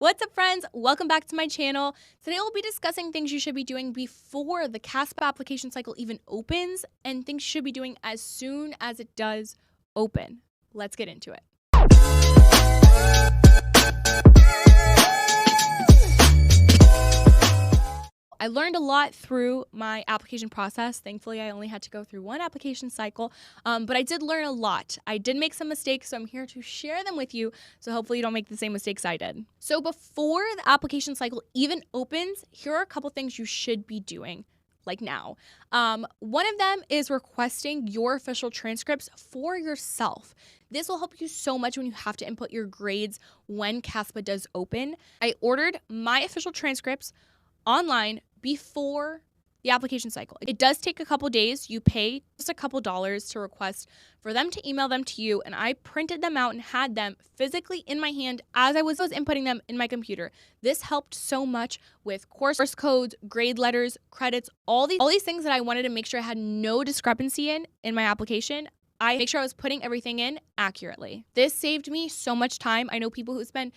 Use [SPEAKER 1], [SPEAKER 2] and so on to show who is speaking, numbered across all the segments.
[SPEAKER 1] What's up, friends? Welcome back to my channel. Today we'll be discussing things you should be doing before the CASPA application cycle even opens and things you should be doing as soon as it does open. Let's get into it. I learned a lot through my application process. Thankfully, I only had to go through one application cycle, but I did learn a lot. I did make some mistakes, so I'm here to share them with you, so hopefully you don't make the same mistakes I did. So before the application cycle even opens, here are a couple things you should be doing, like now. One of them is requesting your official transcripts for yourself. This will help you so much when you have to input your grades when CASPA does open. I ordered my official transcripts online before the application cycle. It does take a couple days. You pay just a couple dollars to request for them to email them to you, and I printed them out and had them physically in my hand as I was inputting them in my computer. This helped so much with course codes, grade letters, credits, all these things that I wanted to make sure I had no discrepancy in my application. I make sure I was putting everything in accurately. This saved me so much time. I know people who spend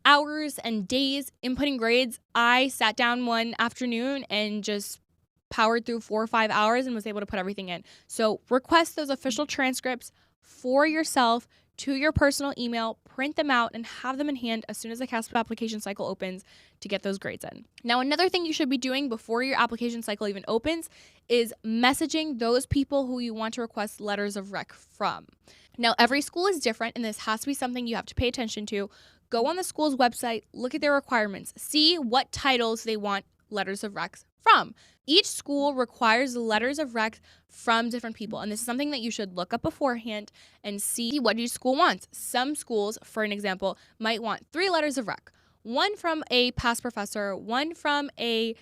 [SPEAKER 1] hours and days inputting grades. I sat down one afternoon and just powered through 4 or 5 hours and was able to put everything in. So request those official transcripts for yourself to your personal email, print them out, and have them in hand as soon as the CASPA application cycle opens to get those grades in. Now, another thing you should be doing before your application cycle even opens is messaging those people who you want to request letters of rec from. Now, every school is different, and this has to be something you have to pay attention to. Go on the school's website, look at their requirements, see what titles they want letters of rec from. Each school requires letters of rec from different people, and this is something that you should look up beforehand and see what each school wants. Some schools, for an example, might want 3 letters of rec, one from a past professor, one from a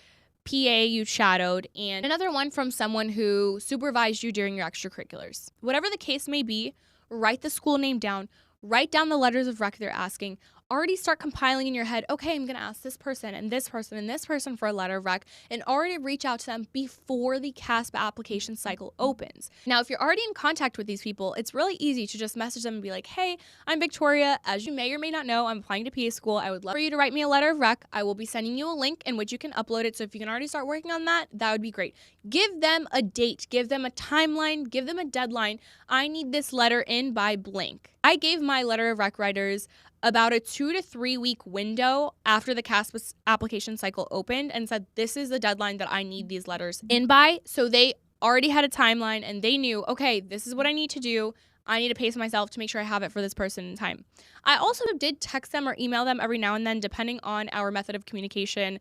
[SPEAKER 1] PA you shadowed, and another one from someone who supervised you during your extracurriculars. Whatever the case may be, write the school name down, write down the letters of rec they're asking. Already start compiling in your head, okay, I'm going to ask this person and this person and this person for a letter of rec, and already reach out to them before the CASPA application cycle opens. Now, if you're already in contact with these people, it's really easy to just message them and be like, hey, I'm Victoria. As you may or may not know, I'm applying to PA school. I would love for you to write me a letter of rec. I will be sending you a link in which you can upload it. So if you can already start working on that, that would be great. Give them a date, give them a timeline, give them a deadline. I need this letter in by blank. I gave my letter of rec writers about a 2 to 3 week window after the CASPA application cycle opened and said, this is the deadline that I need these letters in by. So they already had a timeline and they knew, okay, this is what I need to do. I need to pace myself to make sure I have it for this person in time. I also did text them or email them every now and then, depending on our method of communication,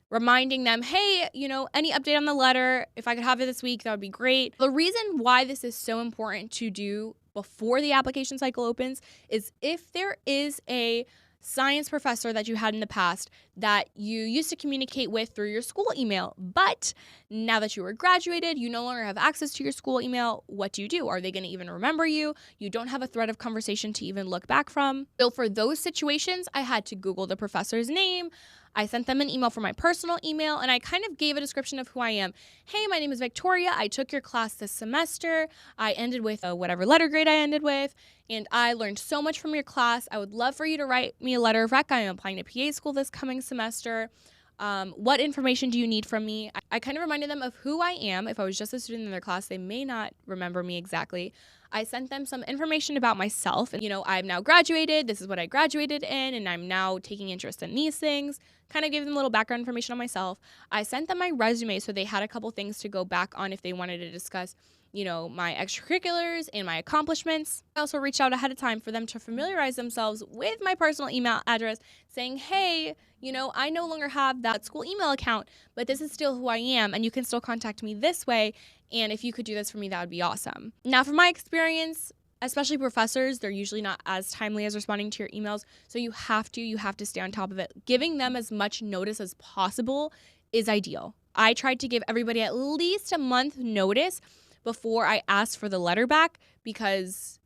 [SPEAKER 1] reminding them, hey, any update on the letter, if I could have it this week, that would be great. The reason why this is so important to do before the application cycle opens is if there is a science professor that you had in the past that you used to communicate with through your school email, but now that you are graduated, you no longer have access to your school email, what do? Are they going to even remember you? You don't have a thread of conversation to even look back from. So for those situations, I had to Google the professor's name. I sent them an email from my personal email, and I kind of gave a description of who I am. Hey, my name is Victoria. I took your class this semester. I ended with whatever letter grade I ended with, and I learned so much from your class. I would love for you to write me a letter of rec. I am applying to PA school this coming semester. What information do you need from me? I kind of reminded them of who I am. If I was just a student in their class, they may not remember me exactly. I sent them some information about myself. And, I'm now graduated. This is what I graduated in, and I'm now taking interest in these things. Kind of gave them a little background information on myself. I sent them my resume so they had a couple things to go back on if they wanted to discuss, my extracurriculars and my accomplishments. I also reached out ahead of time for them to familiarize themselves with my personal email address, saying, hey, I no longer have that school email account, but this is still who I am, and you can still contact me this way. And if you could do this for me, that would be awesome. Now, from my experience, especially professors, they're usually not as timely as responding to your emails. So you have to stay on top of it. Giving them as much notice as possible is ideal. I tried to give everybody at least a month notice before I asked for the letter back, because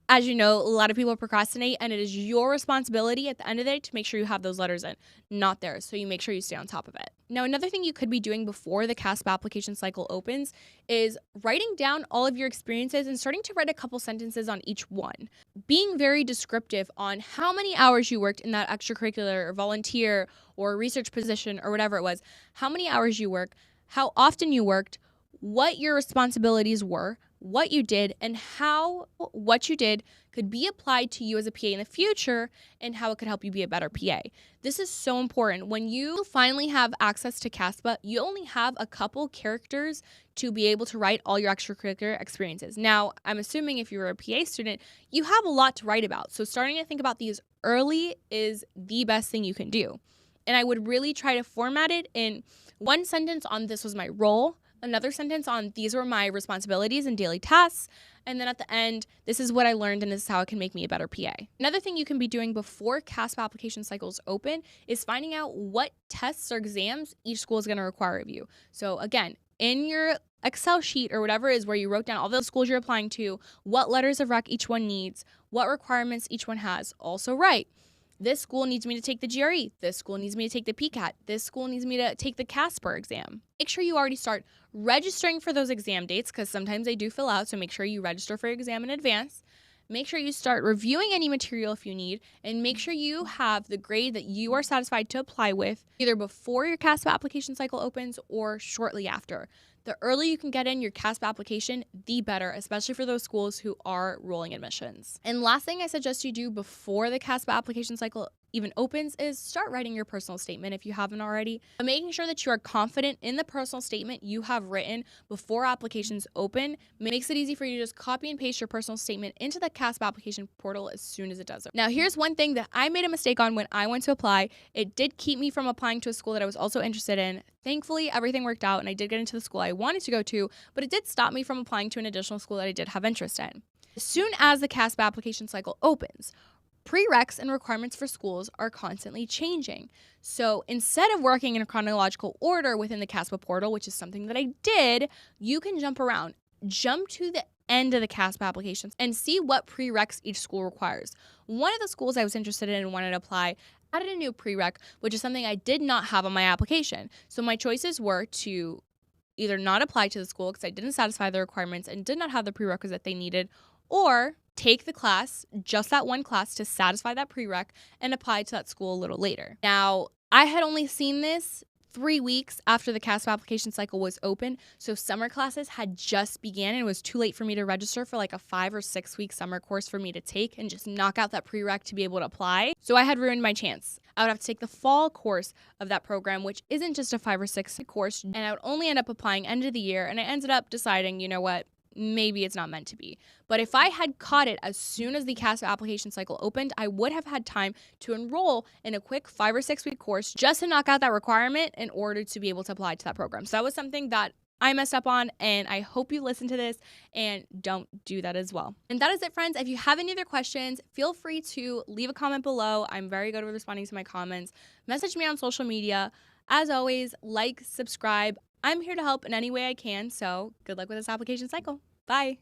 [SPEAKER 1] As you know, a lot of people procrastinate, and it is your responsibility at the end of the day to make sure you have those letters in, not theirs. So you make sure you stay on top of it. Now, another thing you could be doing before the CASPA application cycle opens is writing down all of your experiences and starting to write a couple sentences on each one. Being very descriptive on how many hours you worked in that extracurricular or volunteer or research position or whatever it was, how many hours you work, how often you worked, what your responsibilities were, what you did, and how what you did could be applied to you as a PA in the future and how it could help you be a better PA. This is so important. When you finally have access to CASPA, you only have a couple characters to be able to write all your extracurricular experiences. Now, I'm assuming if you're a PA student, you have a lot to write about. So starting to think about these early is the best thing you can do. And I would really try to format it in one sentence on this was my role, another sentence on these were my responsibilities and daily tasks, and then at the end, this is what I learned and this is how it can make me a better PA. Another thing you can be doing before CASPA application cycles open is finding out what tests or exams each school is going to require of you. So again, in your Excel sheet or whatever it is where you wrote down all the schools you're applying to, what letters of rec each one needs, what requirements each one has. Also write, this school needs me to take the GRE. This school needs me to take the PCAT. This school needs me to take the CASPA exam. Make sure you already start registering for those exam dates because sometimes they do fill out, so make sure you register for your exam in advance. Make sure you start reviewing any material if you need, and make sure you have the grade that you are satisfied to apply with either before your CASPA application cycle opens or shortly after. The earlier you can get in your CASPA application, the better, especially for those schools who are rolling admissions. And last thing I suggest you do before the CASPA application cycle even opens is start writing your personal statement if you haven't already. But making sure that you are confident in the personal statement you have written before applications open makes it easy for you to just copy and paste your personal statement into the CASPA application portal as soon as it does. Now, here's one thing that I made a mistake on when I went to apply. It did keep me from applying to a school that I was also interested in. Thankfully, everything worked out and I did get into the school I wanted to go to, but it did stop me from applying to an additional school that I did have interest in. As soon as the CASPA application cycle opens, prereqs and requirements for schools are constantly changing. So instead of working in a chronological order within the CASPA portal, which is something that I did, you can jump around. Jump to the end of the CASPA applications and see what prereqs each school requires. One of the schools I was interested in and wanted to apply added a new prereq, which is something I did not have on my application. So my choices were to either not apply to the school because I didn't satisfy the requirements and did not have the prerequisite they needed, or take the class, just that one class, to satisfy that prereq and apply to that school a little later. Now, I had only seen this 3 weeks after the CASPA application cycle was open, so summer classes had just began and it was too late for me to register for like a 5 or 6 week summer course for me to take and just knock out that prereq to be able to apply. So I had ruined my chance. I would have to take the fall course of that program, which isn't just a 5 or 6 week course, and I would only end up applying end of the year, and I ended up deciding, you know what, maybe it's not meant to be. But if I had caught it as soon as the CASPA application cycle opened, I would have had time to enroll in a quick 5 or 6 week course just to knock out that requirement in order to be able to apply to that program. So that was something that I messed up on, and I hope you listen to this and don't do that as well. And that is it, friends. If you have any other questions, feel free to leave a comment below. I'm very good with responding to my comments. Message me on social media. As always, like, subscribe. I'm here to help in any way I can, so good luck with this application cycle. Bye.